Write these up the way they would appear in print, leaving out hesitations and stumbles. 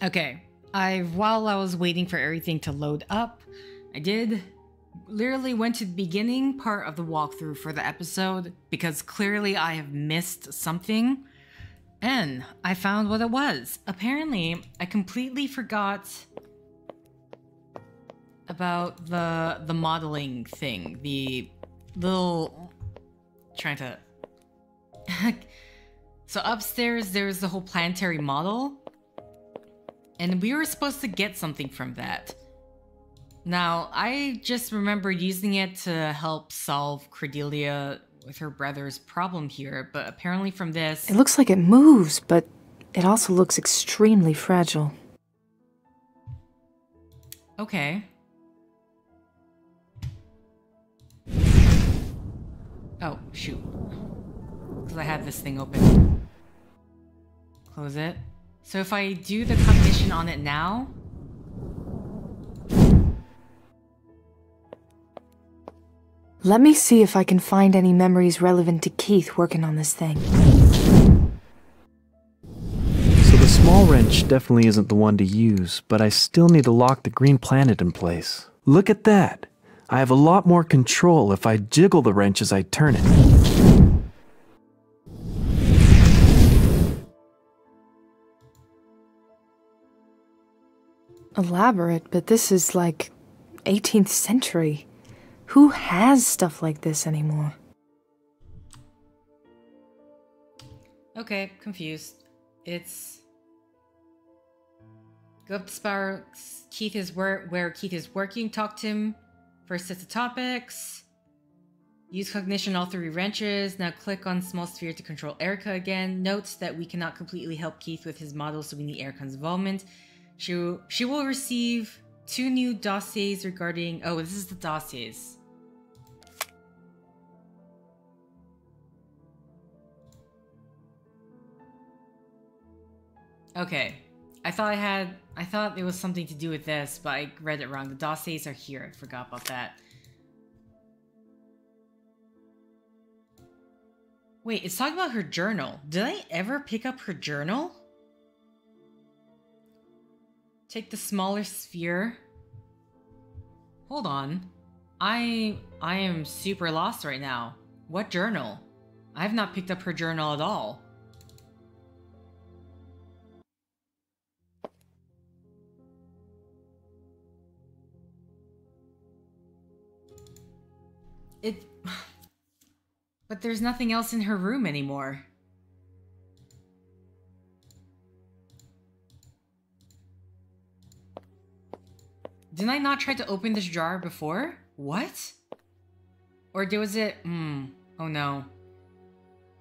Okay. While I was waiting for everything to load up, I did literally went to the beginning part of the walkthrough for the episode because clearly I have missed something, and I found what it was. Apparently, I completely forgot about the modeling thing, the little trying to so upstairs there's the whole planetary model, and we were supposed to get something from that. Now, I just remember using it to help solve Cordelia with her brother's problem here, but apparently from this... It looks like it moves, but it also looks extremely fragile. Okay. Oh, shoot. Because I had this thing open. Close it. So if I do the cognition on it now... Let me see if I can find any memories relevant to Keith working on this thing. So the small wrench definitely isn't the one to use, but I still need to lock the green planet in place. Look at that! I have a lot more control if I jiggle the wrench as I turn it. Elaborate, but this is like 18th century. Who has stuff like this anymore? Okay, confused. It's... Go up the spiral. Keith is where Keith is working. Talk to him. First set of topics. Use cognition all 3 wrenches. Now click on small sphere to control Erica again. Note that we cannot completely help Keith with his model, so we need Erica's involvement. She will receive 2 new dossiers regarding... Oh, this is the dossiers. Okay. I thought it was something to do with this, but I read it wrong. The dossiers are here. I forgot about that. Wait, it's talking about her journal. Did I ever pick up her journal? Take the smaller sphere. Hold on. I am super lost right now. What journal? I have not picked up her journal at all. But there's nothing else in her room anymore. Didn't I not try to open this jar before? What? Or was it... oh no.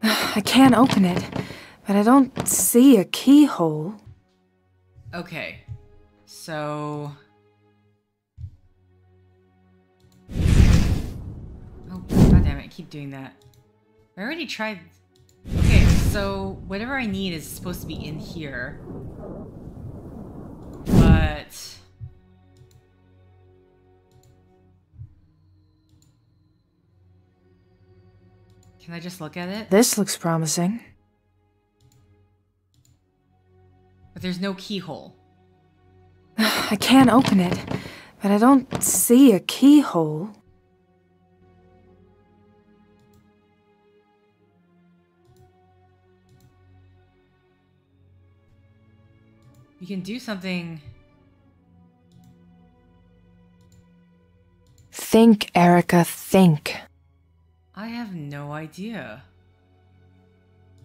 I can't open it, but I don't see a keyhole. Okay. So... Oh, goddammit, I keep doing that. I already tried... Okay, so whatever I need is supposed to be in here. But... Can I just look at it? This looks promising. But there's no keyhole. I can't open it, but I don't see a keyhole. You can do something... Think, Erica, think. I have no idea.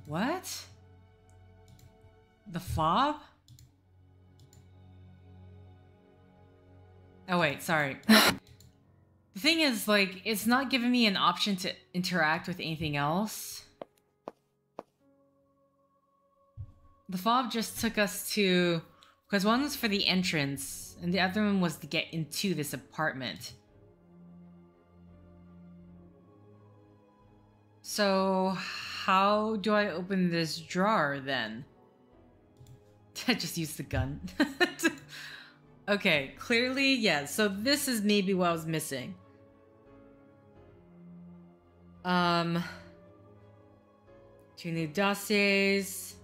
What? The fob? Oh wait, sorry. The thing is, like, it's not giving me an option to interact with anything else. The fob just took us to... Because one was for the entrance, and the other one was to get into this apartment. So, how do I open this drawer, then? I just used the gun. Okay, clearly, yeah, so this is maybe what I was missing. 2 new dossiers.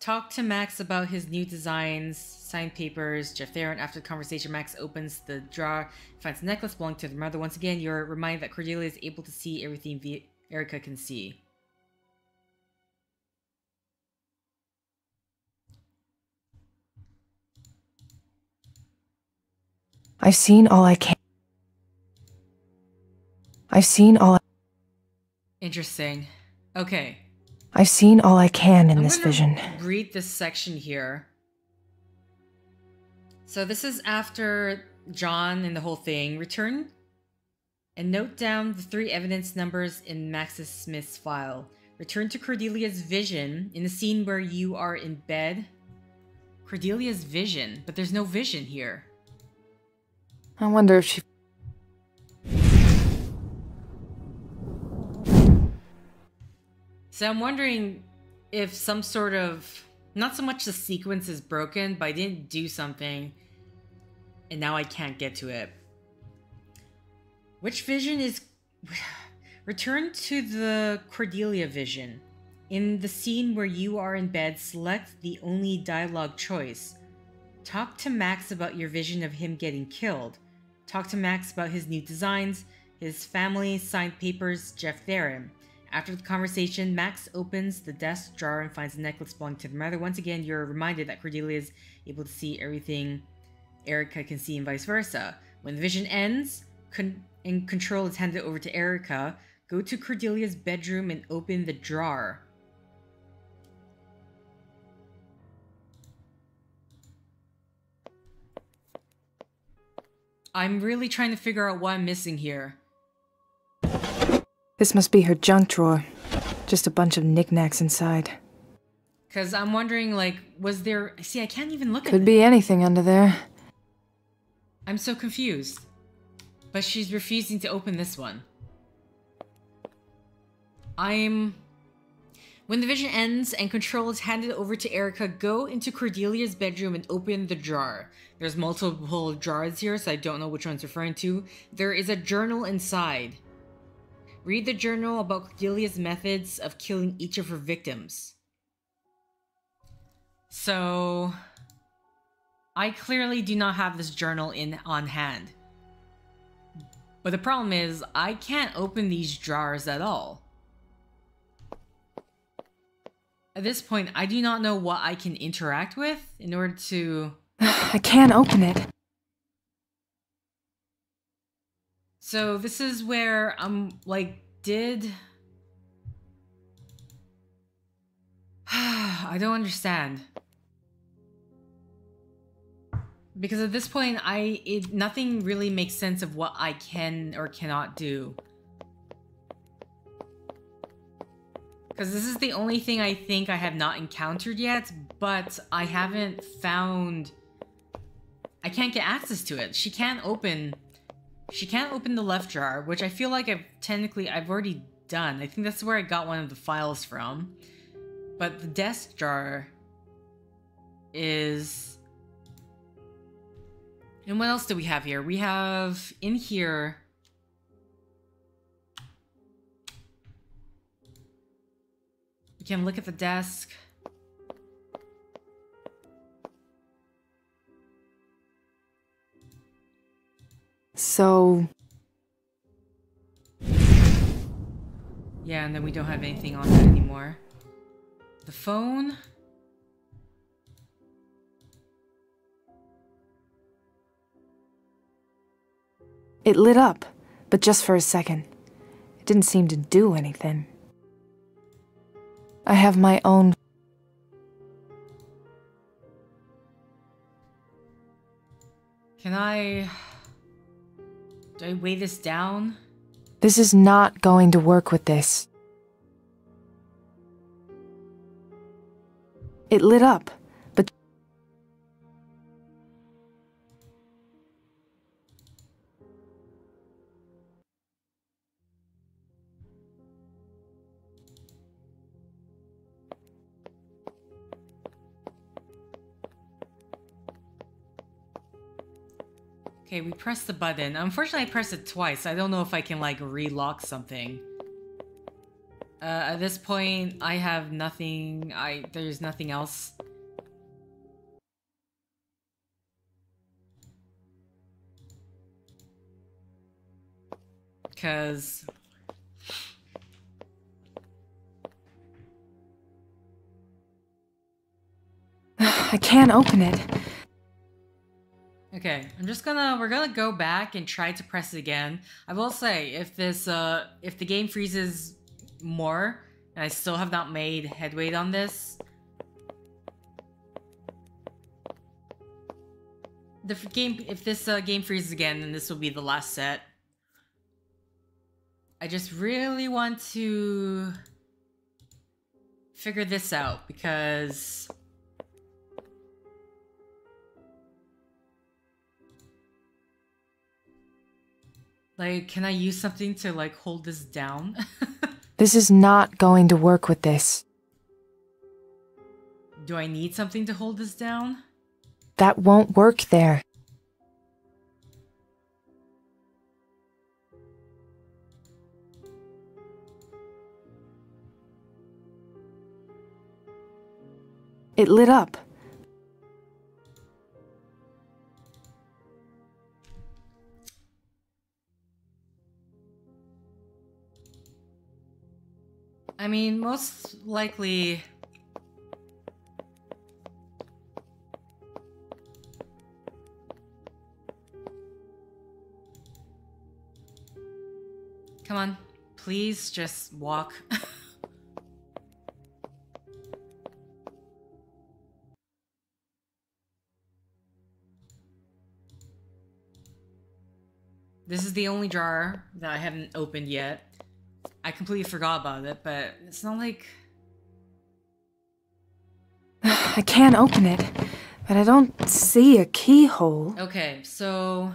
Talk to Max about his new designs, signed papers, Jeff Theron. After the conversation, Max opens the drawer, finds a necklace belonging to the mother. Once again, you're reminded that Cordelia is able to see everything Erica can see. I've seen all I can. I've seen all. Interesting. Okay. I've seen all I can in this vision. Read this section here. So this is after John and the whole thing. Return and note down the 3 evidence numbers in Maxis Smith's file. Return to Cordelia's vision in the scene where you are in bed. Cordelia's vision, but there's no vision here. I wonder if she... So I'm wondering if some sort of... Not so much the sequence is broken, but I didn't do something, and now I can't get to it. Which vision is... Return to the Cordelia vision. In the scene where you are in bed, select the only dialogue choice. Talk to Max about your vision of him getting killed. Talk to Max about his new designs, his family, signed papers, Jeff Theron. After the conversation, Max opens the desk drawer and finds a necklace belonging to the mother. Once again, you're reminded that Cordelia is able to see everything Erica can see and vice versa. When the vision ends and control is handed over to Erica, go to Cordelia's bedroom and open the drawer. I'm really trying to figure out what I'm missing here. This must be her junk drawer. Just a bunch of knickknacks inside. Because I'm wondering, like, was there... See, I can't even look at it. Could be anything under there. I'm so confused. But she's refusing to open this one. When the vision ends and control is handed over to Erica, go into Cordelia's bedroom and open the drawer. There's multiple drawers here, so I don't know which one's referring to. There is a journal inside. Read the journal about Cordelia's methods of killing each of her victims. So... I clearly do not have this journal on hand. But the problem is, I can't open these drawers at all. At this point, I do not know what I can interact with in order to... I can't open it. So this is where I'm like, I don't understand. Because at this point, nothing really makes sense of what I can or cannot do. Because this is the only thing I think I have not encountered yet, but I haven't found... I can't get access to it. She can't open the left drawer, which I feel like I've already done. I think that's where I got one of the files from. But the desk drawer is... And what else do we have here? We have in here... We can look at the desk. So... Yeah, and then we don't have anything on that anymore. The phone... It lit up, but just for a second. It didn't seem to do anything. I have my own... Do I weigh this down? This is not going to work with this. It lit up, but... Okay, we pressed the button. Unfortunately, I pressed it twice. I don't know if I can, like, relock something. At this point, I have nothing. There's nothing else. Because I can't open it. okay, we're gonna go back and try to press it again. I will say, if the game freezes more, and I still have not made headway on this, if this game freezes again, then this will be the last set. I just really want to figure this out, because like, can I use something to like hold this down? This is not going to work with this. Do I need something to hold this down? That won't work there. It lit up. I mean, most likely... Come on, please just walk. This is the only jar that I haven't opened yet. I completely forgot about it, but it's not like... I can't open it, but I don't see a keyhole. Okay, so...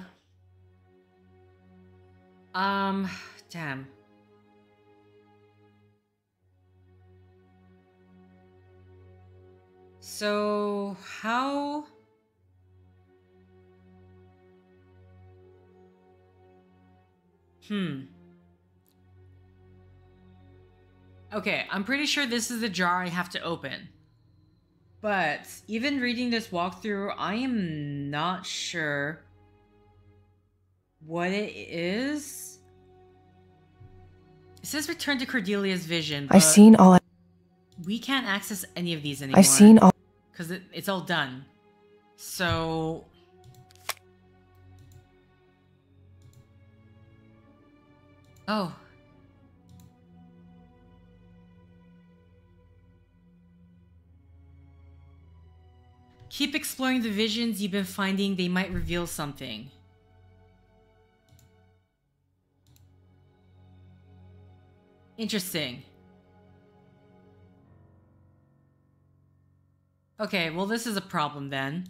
damn. So, how... Okay, I'm pretty sure this is the jar I have to open. But, even reading this walkthrough, I am not sure what it is. It says return to Cordelia's vision, but I've seen all we can't access any of these anymore. I've seen all... Because it's all done. So... Oh. Keep exploring the visions you've been finding. They might reveal something. Interesting. Okay, well this is a problem then.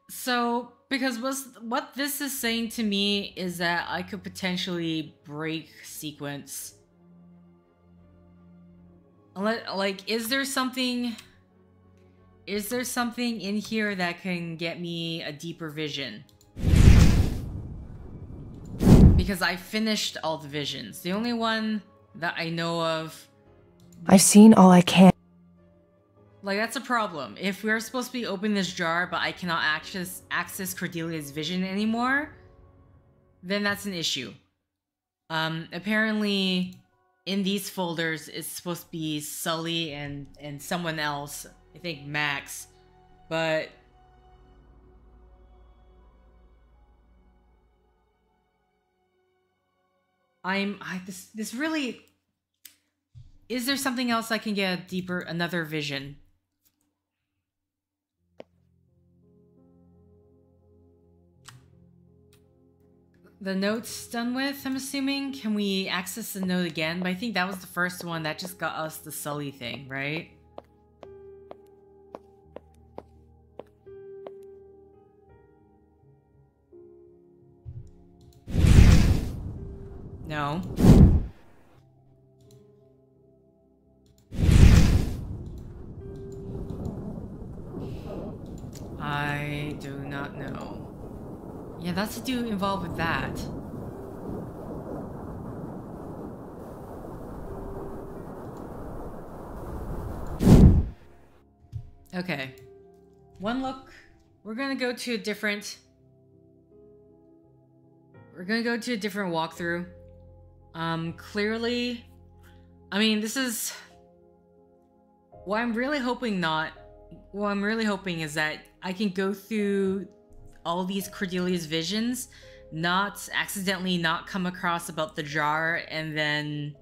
So, because what this is saying to me is that I could potentially break sequence. Like, is there something in here that can get me a deeper vision? Because I finished all the visions. The only one that I know of... I've seen all I can. Like, that's a problem. If we're supposed to be opening this jar, but I cannot access Cordelia's vision anymore, then that's an issue. Apparently, in these folders, it's supposed to be Sully and someone else. I think Max. But... this really... Is there something else I can get another vision? The note's done with, I'm assuming? Can we access the note again? But I think that was the first one that just got us the Sully thing, right? No. I do not know. Yeah, that's to do involved with that. Okay. One look. We're gonna go to a different... We're gonna go to a different walkthrough. Clearly... I mean, this is... What I'm really hoping is that I can go through all these Cordelia's visions, not accidentally not come across about the jar, and then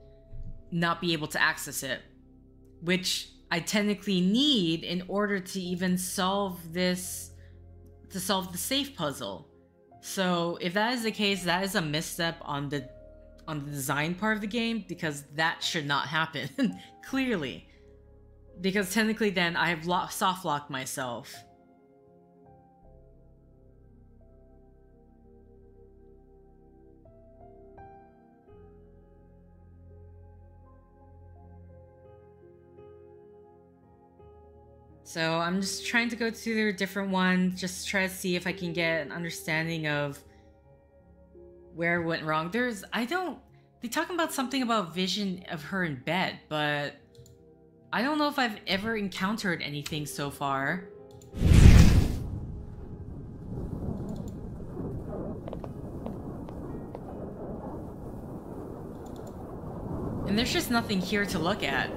not be able to access it. Which I technically need in order to even solve this... to solve the safe puzzle. So if that is the case, that is a misstep on the design part of the game, because that should not happen. Clearly. Because technically then I have soft-locked myself. So I'm just trying to go to a different one, just try to see if I can get an understanding of where it went wrong. They talk about something about vision of her in bed, but I don't know if I've ever encountered anything so far. And there's just nothing here to look at.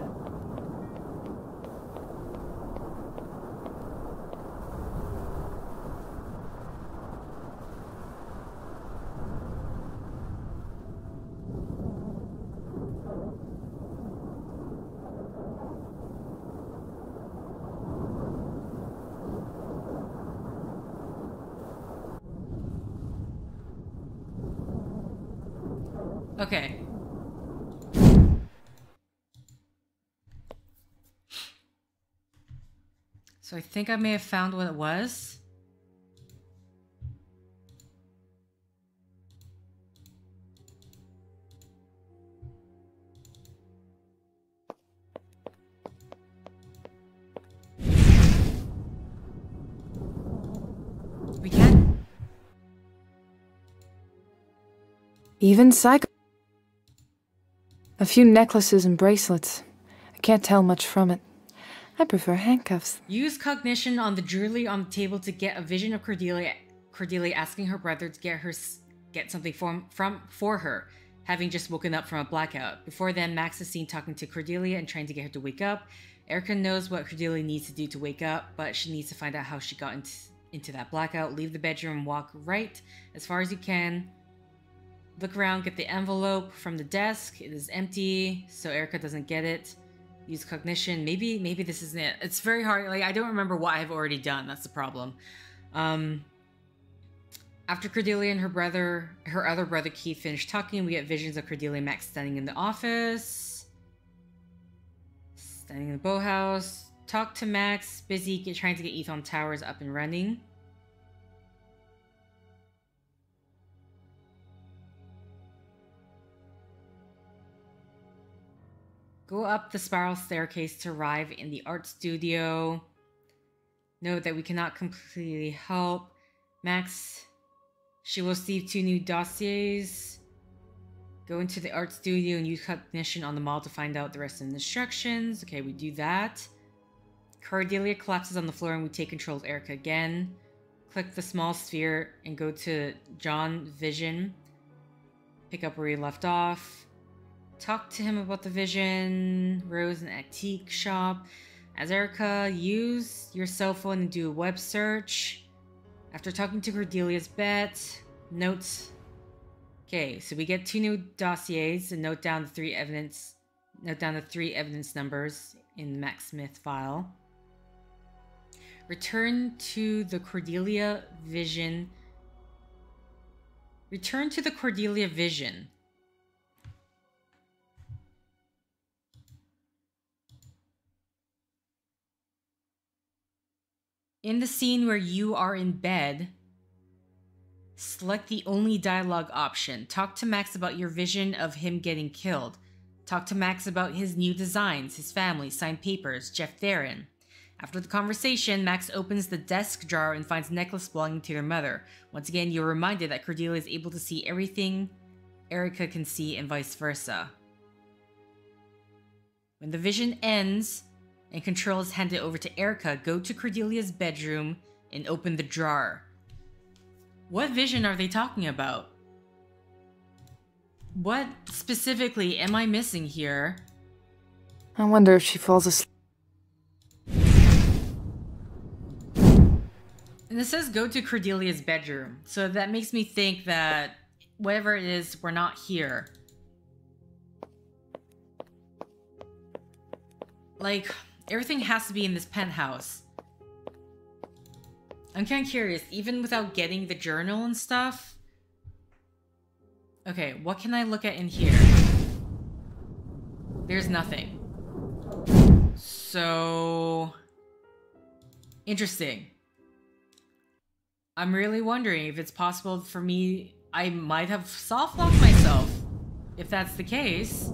Okay. So I think I may have found what it was. We can. Even psycho. A few necklaces and bracelets. I can't tell much from it. I prefer handcuffs. Use cognition on the jewelry on the table to get a vision of Cordelia asking her brother to get something for her, having just woken up from a blackout. Before then, Max is seen talking to Cordelia and trying to get her to wake up. Erica knows what Cordelia needs to do to wake up, but she needs to find out how she got into that blackout. Leave the bedroom and walk right as far as you can. Look around, get the envelope from the desk. It is empty, so Erica doesn't get it. Use cognition. Maybe this isn't it. It's very hard. Like, I don't remember what I've already done. That's the problem. After Cordelia and her other brother Keith finish talking, we get visions of Cordelia and Max standing in the office. Standing in the boathouse. Talk to Max. Busy trying to get Ethon Towers up and running. Go up the spiral staircase to arrive in the art studio. Note that we cannot completely help. Max, she will receive 2 new dossiers. Go into the art studio and use cognition on the model to find out the rest of the instructions. Okay, we do that. Cordelia collapses on the floor and we take control of Erica again. Click the small sphere and go to John Vision. Pick up where we left off. Talk to him about the vision. Rose an antique shop. As Erica, use your cell phone and do a web search. After talking to Cordelia's bet, notes. Okay, so we get 2 new dossiers and note down the 3 evidence numbers in the Max Smith file. Return to the Cordelia Vision. Return to the Cordelia Vision. In the scene where you are in bed, select the only dialogue option. Talk to Max about your vision of him getting killed. Talk to Max about his new designs, his family, signed papers, Jeff Theron. After the conversation, Max opens the desk drawer and finds a necklace belonging to their mother. Once again, you're reminded that Cordelia is able to see everything Erica can see and vice versa. When the vision ends, and controls handed over to Erica, go to Cordelia's bedroom and open the drawer. What vision are they talking about? What specifically am I missing here? I wonder if she falls asleep. And it says go to Cordelia's bedroom, so that makes me think that whatever it is, we're not here. Like, everything has to be in this penthouse. I'm kind of curious, even without getting the journal and stuff. Okay, what can I look at in here? There's nothing. So... interesting. I'm really wondering if it's possible for me... I might have soft-locked myself. If that's the case...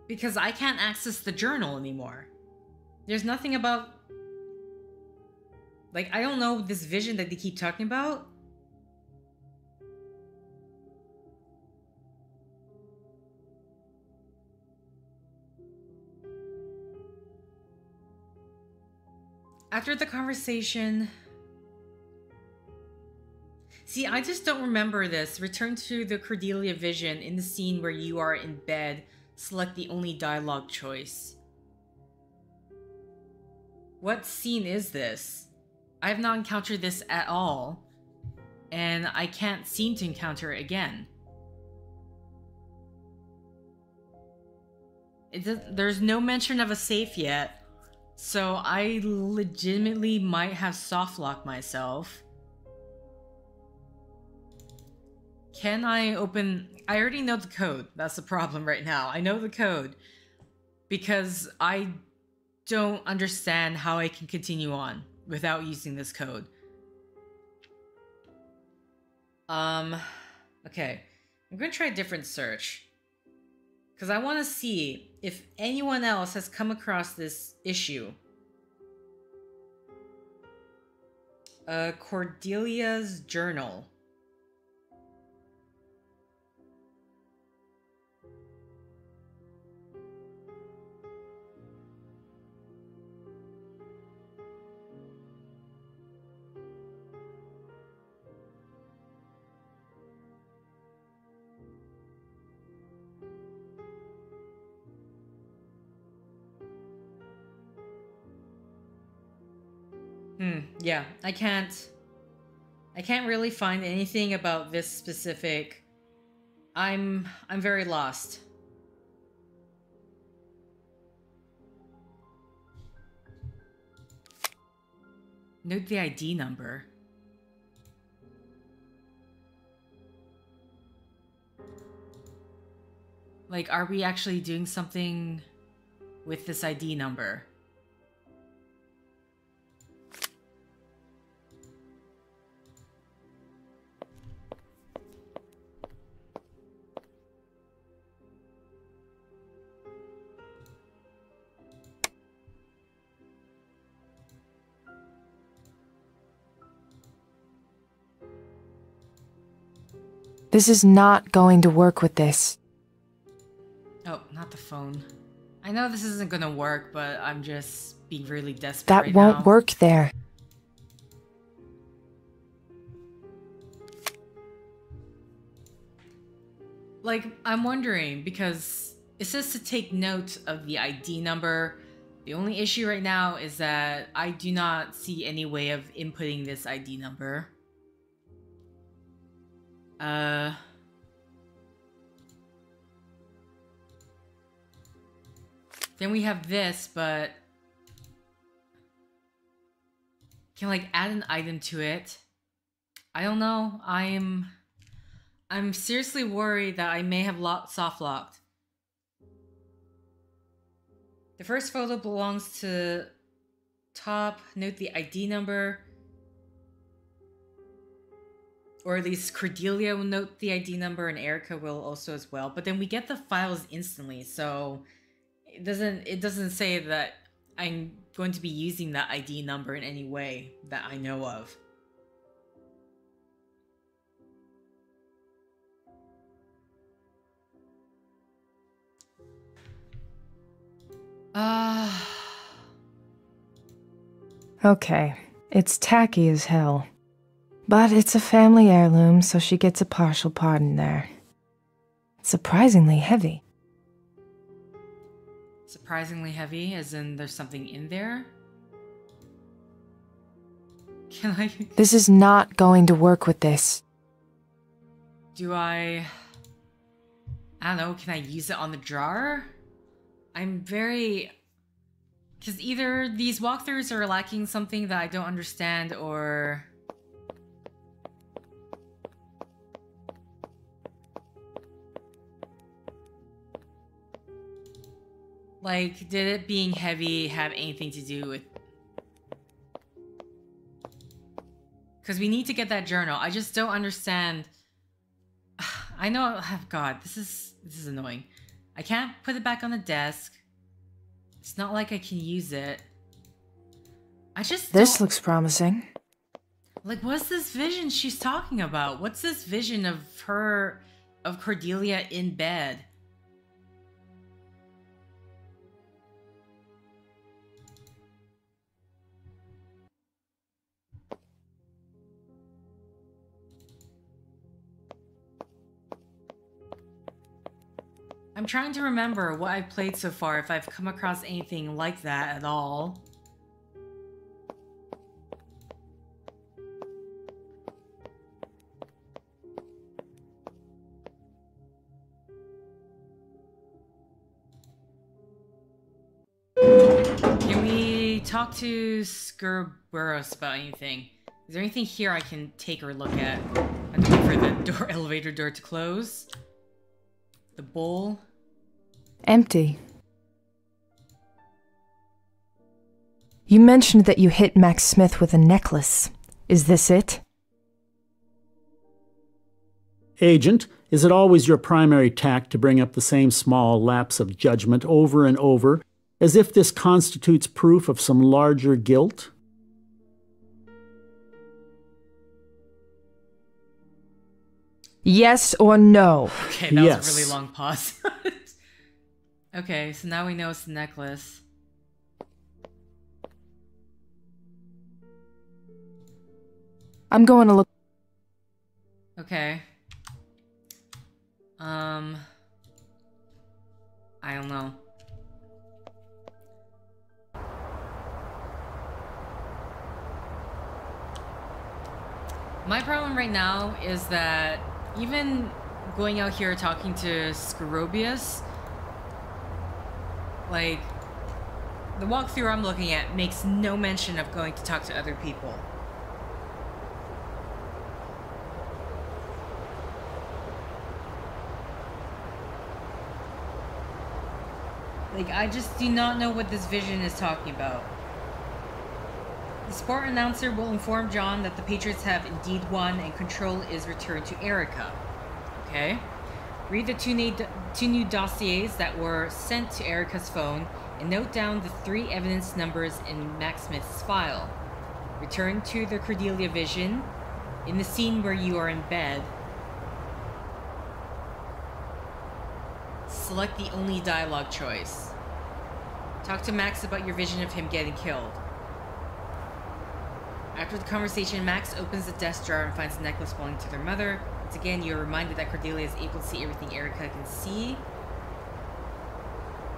because I can't access the journal anymore. There's nothing about... like, I don't know this vision that they keep talking about. After the conversation... see, I just don't remember this. Return to the Cordelia vision in the scene where you are in bed. Select the only dialogue choice. What scene is this? I have not encountered this at all, and I can't seem to encounter it again. There's no mention of a safe yet, so I legitimately might have soft-locked myself. Can I open... I already know the code. That's the problem right now. I know the code because I don't understand how I can continue on without using this code. Okay. I'm going to try a different search because I want to see if anyone else has come across this issue. Cordelia's journal. Yeah, I can't really find anything about this specific. I'm very lost. Note the ID number. Like, are we actually doing something with this ID number? This is not going to work with this. Oh, not the phone. I know this isn't gonna work, but I'm just being really desperate That right won't now. work there. Like, I'm wondering, because it says to take note of the ID number. The only issue right now is that I do not see any way of inputting this ID number. Then we have this, but can like add an item to it. I don't know. I'm seriously worried that I may have soft locked. The first photo belongs to top. Note the ID number. Or at least Cordelia will note the ID number and Erica will also as well. But then we get the files instantly, so it doesn't say that I'm going to be using that ID number in any way that I know of. Okay, it's tacky as hell. But it's a family heirloom, so she gets a partial pardon there. It's surprisingly heavy. Surprisingly heavy, as in there's something in there? Can I... This is not going to work with this. Do I don't know, can I use it on the jar? I'm very... Because either these walkthroughs are lacking something that I don't understand, or... Like, did it being heavy have anything to do with... Because we need to get that journal. I just don't understand... I know... Oh God, this is annoying. I can't put it back on the desk. It's not like I can use it. I just This looks promising. Like, what's this vision she's talking about? What's this vision of her... of Cordelia in bed? I'm trying to remember what I've played so far, if I've come across anything like that at all. Can we talk to Skurburos about anything? Is there anything here I can take or look at? I'm waiting for the elevator door to close. The bowl. Empty. You mentioned that you hit Max Smith with a necklace. Is this it? Agent, is it always your primary tact to bring up the same small lapse of judgment over and over, as if this constitutes proof of some larger guilt? Yes or no? Okay, that Yes. was a really long pause. Okay, so now we know it's the necklace. I'm going to look. Okay. I don't know. My problem right now is that even going out here talking to Scorobius, like, the walkthrough I'm looking at makes no mention of going to talk to other people. Like, I just do not know what this vision is talking about. The sport announcer will inform John that the Patriots have indeed won and control is returned to Erica. Okay. Read the two new dossiers that were sent to Erica's phone and note down the 3 evidence numbers in Max Smith's file. Return to the Cordelia vision in the scene where you are in bed. Select the only dialogue choice. Talk to Max about your vision of him getting killed. After the conversation, Max opens the desk drawer and finds a necklace belonging to their mother. Once again, you're reminded that Cordelia is able to see everything Erica can see,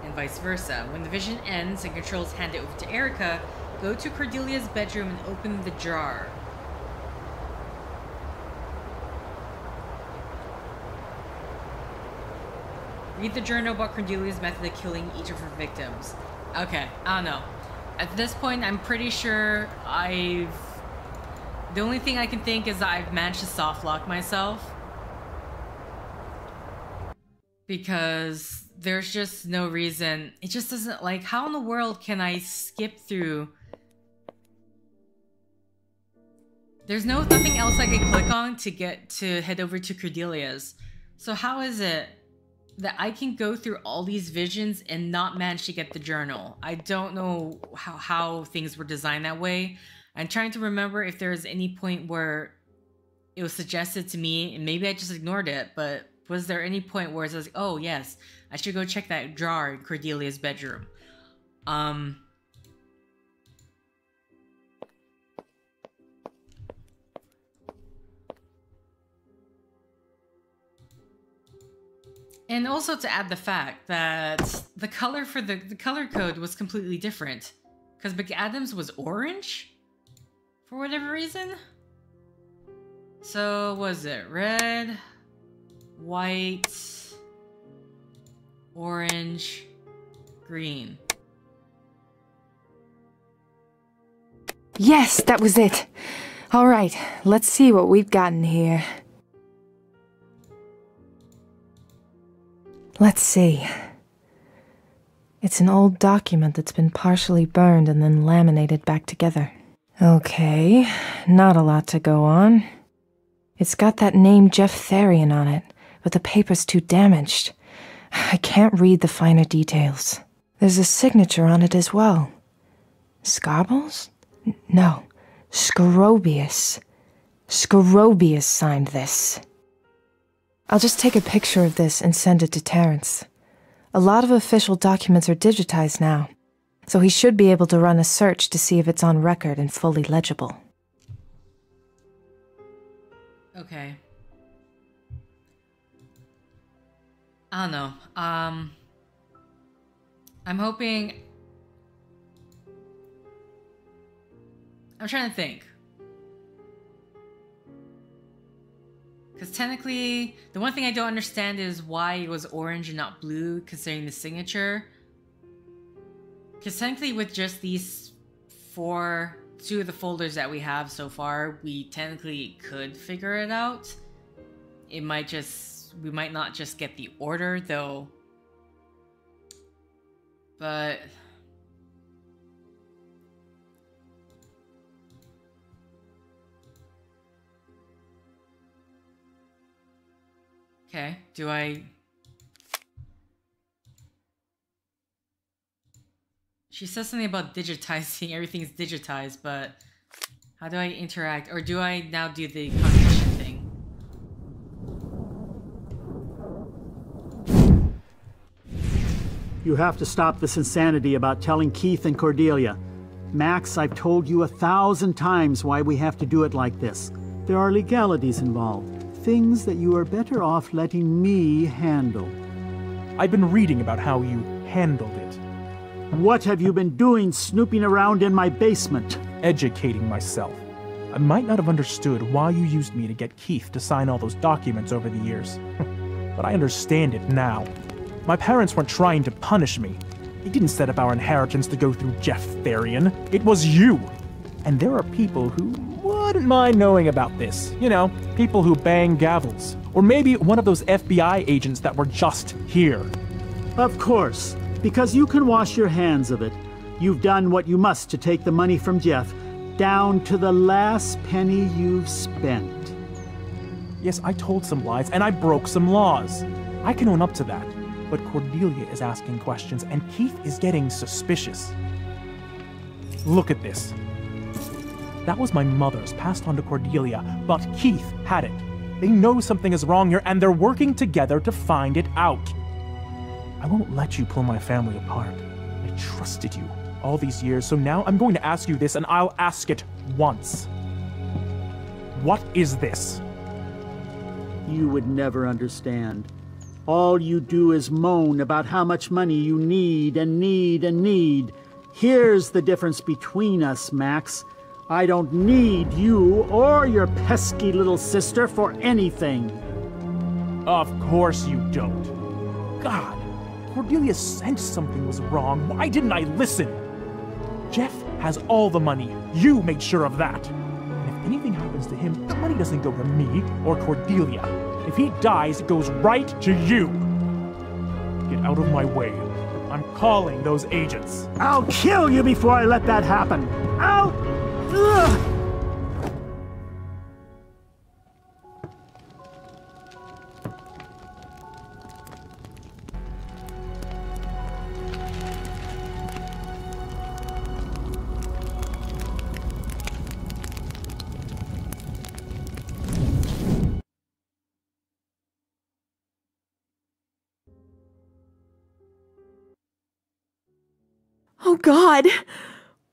and vice versa. When the vision ends and control is handed over to Erica, go to Cordelia's bedroom and open the jar. Read the journal about Cordelia's method of killing each of her victims. Okay, I don't know. At this point, I'm pretty sure the only thing I can think is that I've managed to soft lock myself. Because there's just no reason. It just doesn't, like, how in the world can I skip through? There's nothing else I can click on to head over to Cordelia's. So how is it that I can go through all these visions and not manage to get the journal? I don't know how things were designed that way. I'm trying to remember if there was any point where it was suggested to me, and maybe I just ignored it, but was there any point where it was like, oh yes, I should go check that drawer in Cordelia's bedroom? And also to add the fact that the color for the color code was completely different. Because McAdams was orange? For whatever reason? So, was it red, white, orange, green? Yes, that was it. All right, let's see what we've gotten here. Let's see. It's an old document that's been partially burned and then laminated back together. Okay, not a lot to go on. It's got that name Jeff Therian on it, but the paper's too damaged. I can't read the finer details. There's a signature on it as well. Scarbles? No, Scrobius. Scrobius signed this. I'll just take a picture of this and send it to Terrence. A lot of official documents are digitized now, so he should be able to run a search to see if it's on record and fully legible. Okay. I don't know. I'm hoping... I'm trying to think. Because technically, the one thing I don't understand is why it was orange and not blue, considering the signature. Because technically with just these two of the folders that we have so far, we technically could figure it out. We might not just get the order though. But... okay, do I... She says something about digitizing, everything's digitized, but how do I interact? Or do I now do the cognition thing? You have to stop this insanity about telling Keith and Cordelia. Max, I've told you 1,000 times why we have to do it like this. There are legalities involved. Things that you are better off letting me handle. I've been reading about how you handled it. What have you been doing snooping around in my basement? Educating myself. I might not have understood why you used me to get Keith to sign all those documents over the years. But I understand it now. My parents weren't trying to punish me. They didn't set up our inheritance to go through Jeff Therian. It was you. And there are people who wouldn't mind knowing about this. You know, people who bang gavels. Or maybe one of those FBI agents that were just here. Of course, because you can wash your hands of it. You've done what you must to take the money from Jeff, down to the last penny you've spent. Yes, I told some lies, and I broke some laws. I can own up to that. But Cordelia is asking questions, and Keith is getting suspicious. Look at this. That was my mother's, passed on to Cordelia, but Keith had it. They know something is wrong here, and they're working together to find it out. I won't let you pull my family apart. I trusted you all these years, so now I'm going to ask you this, and I'll ask it once. What is this? You would never understand. All you do is moan about how much money you need and need and need. Here's the difference between us, Max. I don't need you or your pesky little sister for anything. Of course you don't. God, Cordelia sensed something was wrong. Why didn't I listen? Jeff has all the money. You made sure of that. And if anything happens to him, the money doesn't go to me or Cordelia. If he dies, it goes right to you. Get out of my way. I'm calling those agents. I'll kill you before I let that happen. Ugh. Oh God!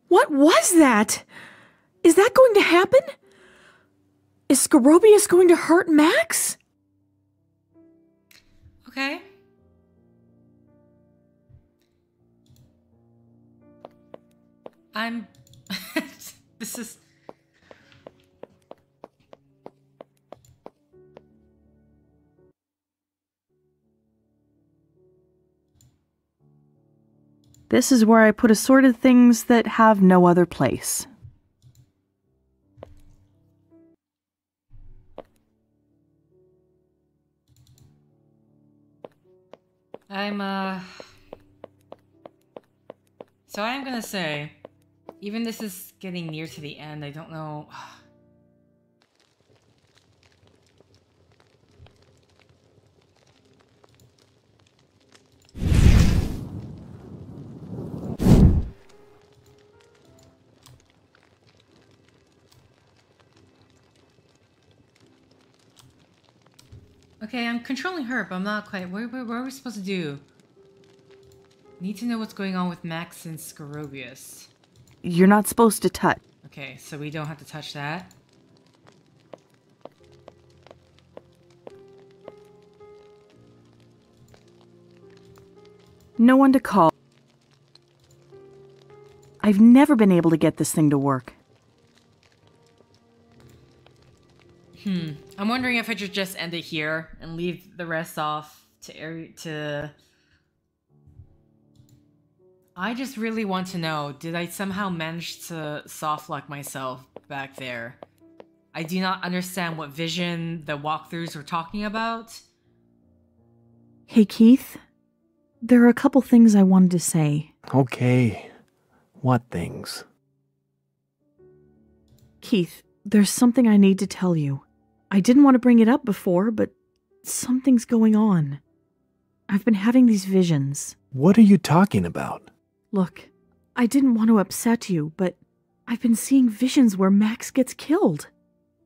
What was that? Is that going to happen? Is Scarobius going to hurt Max? Okay. I'm... This is... This is where I put assorted things that have no other place. So I'm gonna say, even this is getting near to the end, I don't know... Okay, I'm controlling her, but I'm not quite... What are we supposed to do? Need to know what's going on with Max and Scarobius. You're not supposed to touch. Okay, so we don't have to touch that. No one to call. I've never been able to get this thing to work. I'm wondering if I should just end it here and leave the rest off to... I just really want to know, did I somehow manage to softlock myself back there? I do not understand what vision the walkthroughs were talking about. Hey, Keith. There are a couple things I wanted to say. Okay. What things? Keith, there's something I need to tell you. I didn't want to bring it up before, but something's going on. I've been having these visions. What are you talking about? Look, I didn't want to upset you, but I've been seeing visions where Max gets killed.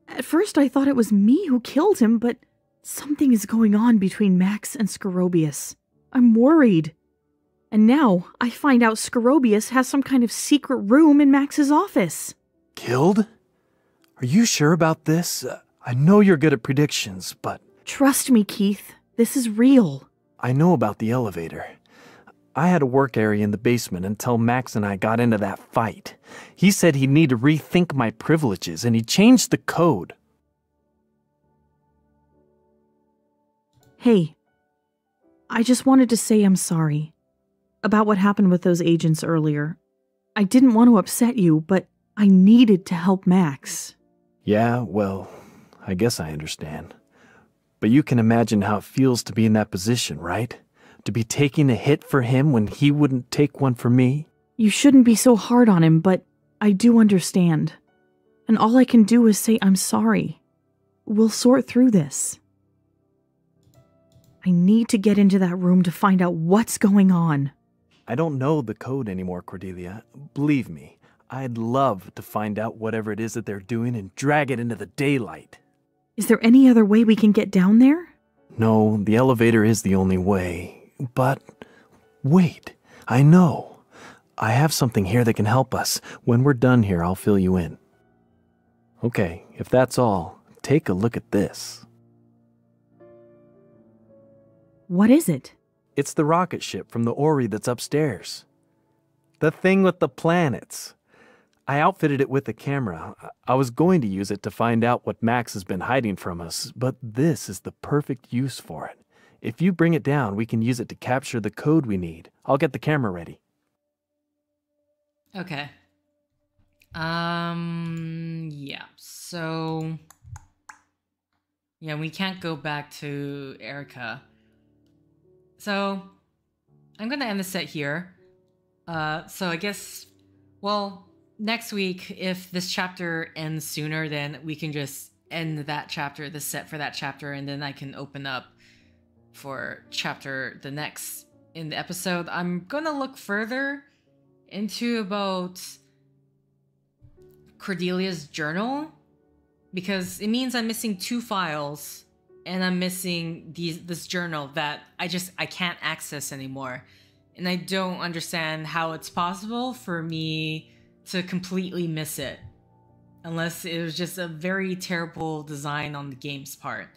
At first I thought it was me who killed him, but something is going on between Max and Scarobius. I'm worried. And now I find out Scarobius has some kind of secret room in Max's office. Killed? Are you sure about this? I know you're good at predictions, but... Trust me, Keith. This is real. I know about the elevator. I had a work area in the basement until Max and I got into that fight. He said he'd need to rethink my privileges, and he changed the code. Hey, I just wanted to say I'm sorry about what happened with those agents earlier. I didn't want to upset you, but I needed to help Max. Yeah, well, I guess I understand. But you can imagine how it feels to be in that position, right? To be taking a hit for him when he wouldn't take one for me? You shouldn't be so hard on him, but I do understand. And all I can do is say I'm sorry. We'll sort through this. I need to get into that room to find out what's going on. I don't know the code anymore, Cordelia. Believe me, I'd love to find out whatever it is that they're doing and drag it into the daylight. Is there any other way we can get down there? No, the elevator is the only way. But wait, I know. I have something here that can help us. When we're done here, I'll fill you in. Okay, if that's all, take a look at this. What is it? It's the rocket ship from the Ori that's upstairs. The thing with the planets. I outfitted it with a camera. I was going to use it to find out what Max has been hiding from us, but this is the perfect use for it. If you bring it down, we can use it to capture the code we need. I'll get the camera ready. Okay. Yeah, so... Yeah, we can't go back to Erica. So, I'm gonna end the set here. So I guess, well, next week, if this chapter ends sooner, then we can just end that chapter, the set for that chapter, and then I can open up for the next in the episode. I'm gonna look further into about Cordelia's journal, because it means I'm missing 2 files, and I'm missing this journal that I can't access anymore. And I don't understand how it's possible for me to completely miss it. Unless it was just a very terrible design on the game's part.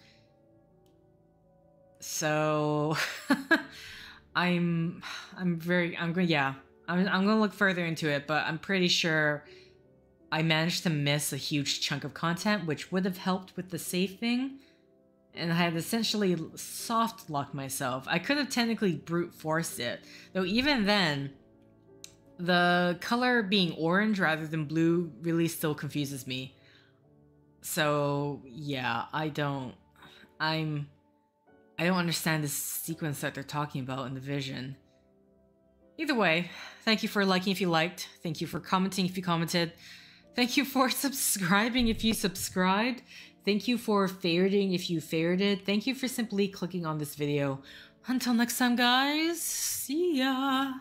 So I'm gonna look further into it, but I'm pretty sure I managed to miss a huge chunk of content, which would have helped with the save thing. And I had essentially soft locked myself. I could have technically brute forced it, though even then, the color being orange rather than blue really still confuses me. So yeah, I don't understand this sequence that they're talking about in the vision. Either way, thank you for liking if you liked. Thank you for commenting if you commented. Thank you for subscribing if you subscribed. Thank you for favoriting if you favorited. Thank you for simply clicking on this video. Until next time, guys. See ya.